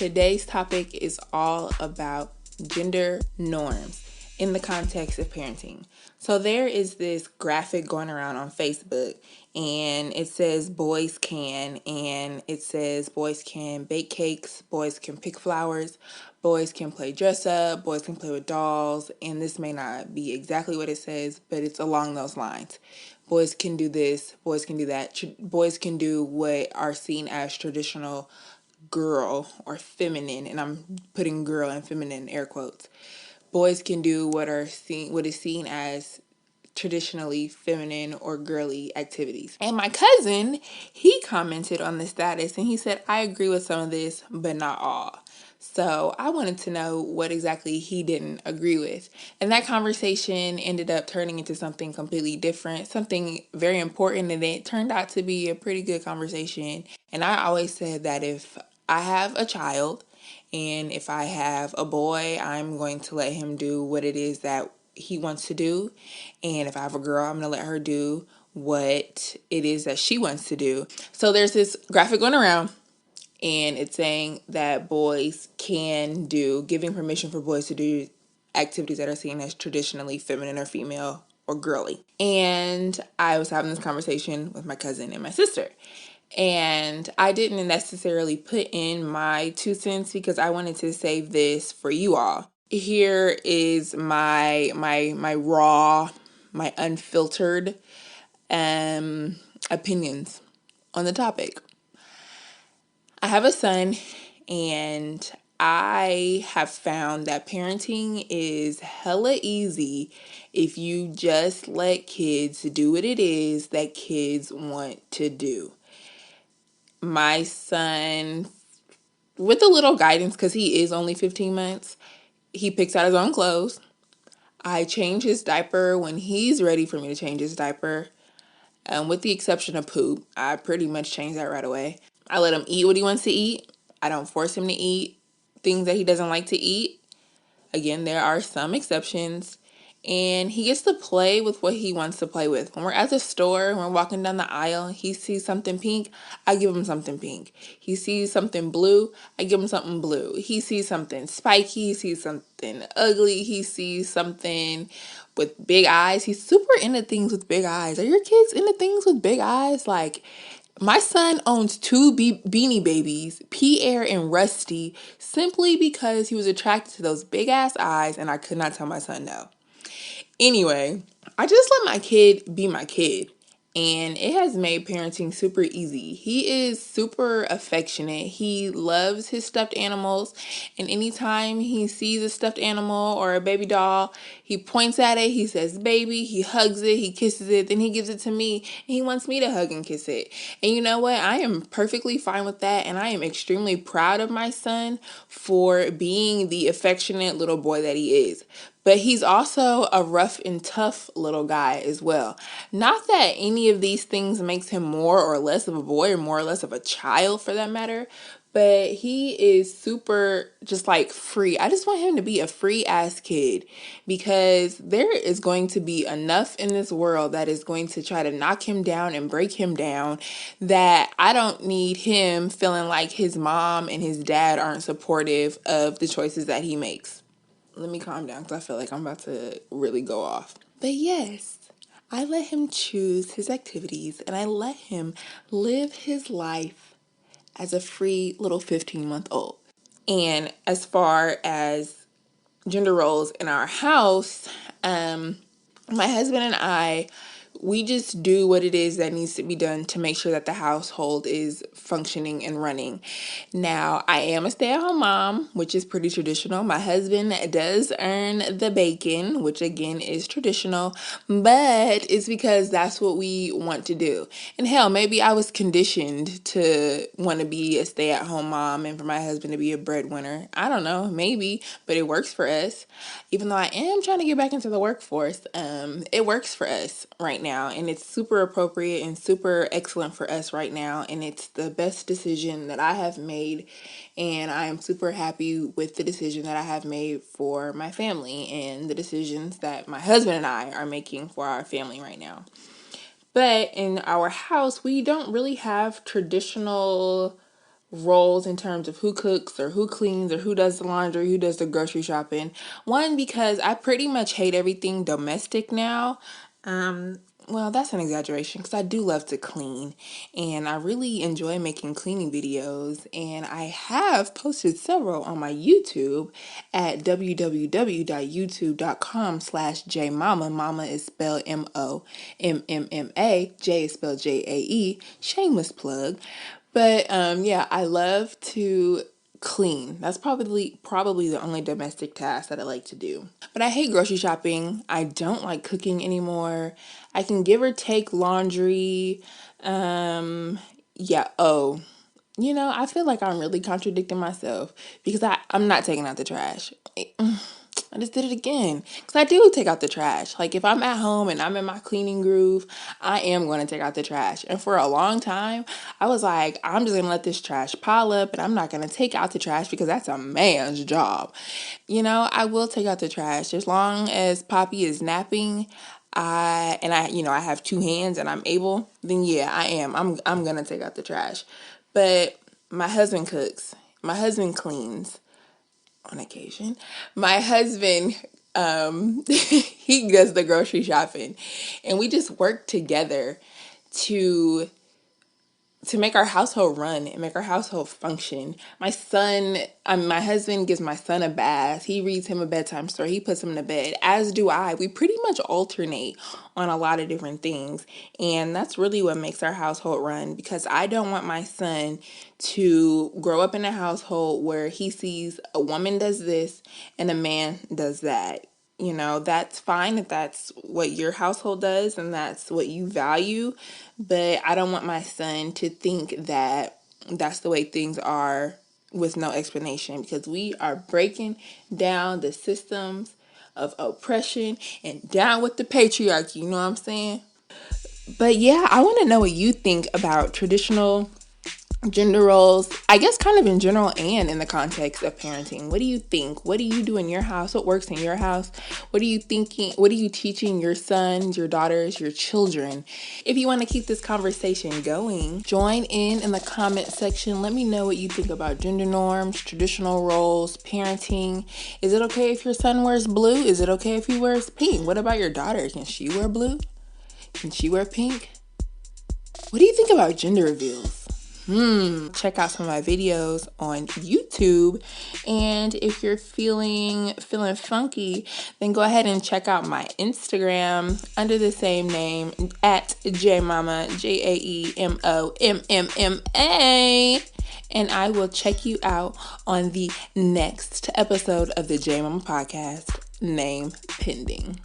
Today's topic is all about gender norms in the context of parenting. So there is this graphic going around on Facebook, and it says boys can, and it says boys can bake cakes, boys can pick flowers, boys can play dress up, boys can play with dolls, and this may not be exactly what it says, but it's along those lines. Boys can do this, boys can do that, boys can do what are seen as traditional girl or feminine, and I'm putting girl and feminine in air quotes. Boys can do what is seen as traditionally feminine or girly activities. And my cousin, he commented on the status and he said, I agree with some of this, but not all. So I wanted to know what exactly he didn't agree with. And that conversation ended up turning into something completely different, something very important, and it turned out to be a pretty good conversation. And I always said that if I have a child and if I have a boy, I'm going to let him do what it is that he wants to do. And if I have a girl, I'm going to let her do what it is that she wants to do. So there's this graphic going around, and it's saying that boys can do, giving permission for boys to do activities that are seen as traditionally feminine or female or girly. And I was having this conversation with my cousin and my sister. And I didn't necessarily put in my 2 cents because I wanted to save this for you all. Here is my raw, my unfiltered opinions on the topic. I have a son, and I have found that parenting is hella easy if you just let kids do what it is that kids want to do. My son, with a little guidance, because he is only 15 months, he picks out his own clothes. I change his diaper when he's ready for me to change his diaper. With the exception of poop, I pretty much change that right away. I let him eat what he wants to eat. I don't force him to eat things that he doesn't like to eat. Again, there are some exceptions. And he gets to play with what he wants to play with. When we're at the store, when we're walking down the aisle, he sees something pink, I give him something pink. He sees something blue, I give him something blue. He sees something spiky, he sees something ugly, he sees something with big eyes. He's super into things with big eyes. Are your kids into things with big eyes? Like, my son owns two Beanie Babies, Pierre and Rusty, simply because he was attracted to those big ass eyes, and I could not tell my son no. Anyway, I just let my kid be my kid, and it has made parenting super easy. He is super affectionate. He loves his stuffed animals, and anytime he sees a stuffed animal or a baby doll, he points at it, he says baby, he hugs it, he kisses it, then he gives it to me, and he wants me to hug and kiss it. And you know what? I am perfectly fine with that, and I am extremely proud of my son for being the affectionate little boy that he is. But he's also a rough and tough little guy as well. Not that any of these things makes him more or less of a boy or more or less of a child for that matter, but he is super just like free. I just want him to be a free ass kid, because there is going to be enough in this world that is going to try to knock him down and break him down, that I don't need him feeling like his mom and his dad aren't supportive of the choices that he makes. Let me calm down because I feel like I'm about to really go off. But yes, I let him choose his activities, and I let him live his life as a free little 15-month-old. And as far as gender roles in our house, my husband and I, we just do what it is that needs to be done to make sure that the household is functioning and running. Now, I am a stay-at-home mom, which is pretty traditional. My husband does earn the bacon, which again is traditional, but it's because that's what we want to do. And hell, maybe I was conditioned to want to be a stay-at-home mom and for my husband to be a breadwinner. I don't know, maybe, but it works for us. Even though I am trying to get back into the workforce, it works for us right now, and it's super appropriate and super excellent for us right now, and it's the best decision that I have made, and I am super happy with the decision that I have made for my family and the decisions that my husband and I are making for our family right now. But in our house, we don't really have traditional roles in terms of who cooks or who cleans or who does the laundry, who does the grocery shopping. One, because I pretty much hate everything domestic now. Well, that's an exaggeration because I do love to clean and I really enjoy making cleaning videos. And I have posted several on my YouTube at www.youtube.com/jmama. Mama is spelled Mommma. J is spelled Jae. Shameless plug. But yeah, I love to clean. That's probably the only domestic task that I like to do. But I hate grocery shopping. I don't like cooking anymore. I can give or take laundry. Yeah, I feel like I'm really contradicting myself because I'm not taking out the trash. I just did it again. Because I do take out the trash. Like, if I'm at home and I'm in my cleaning groove, I am going to take out the trash. And for a long time, I was like, I'm just going to let this trash pile up and I'm not going to take out the trash because that's a man's job. I will take out the trash as long as Poppy is napping. I have two hands and I'm able, then yeah, I am. I'm going to take out the trash. But my husband cooks. My husband cleans on occasion. My husband, he does the grocery shopping, and we just work together to make our household run and make our household function. My husband gives my son a bath. He reads him a bedtime story. He puts him to bed, as do I. We pretty much alternate on a lot of different things. And that's really what makes our household run, because I don't want my son to grow up in a household where he sees a woman does this and a man does that. That's fine if that's what your household does and that's what you value, but I don't want my son to think that that's the way things are with no explanation, because we are breaking down the systems of oppression and down with the patriarchy, you know what I'm saying? But yeah, I want to know what you think about traditional gender roles, I guess kind of in general and in the context of parenting. What do you think? What do you do in your house? What works in your house? What are you thinking? What are you teaching your sons, your daughters, your children? If you want to keep this conversation going, join in the comment section. Let me know what you think about gender norms, traditional roles, parenting. Is it okay if your son wears blue? Is it okay if he wears pink? What about your daughter? Can she wear blue? Can she wear pink? What do you think about gender reveals? Check out some of my videos on YouTube. And if you're feeling funky, then go ahead and check out my Instagram under the same name at JMomma, JAEMOMMMA. And I will check you out on the next episode of the JMomma podcast, name pending.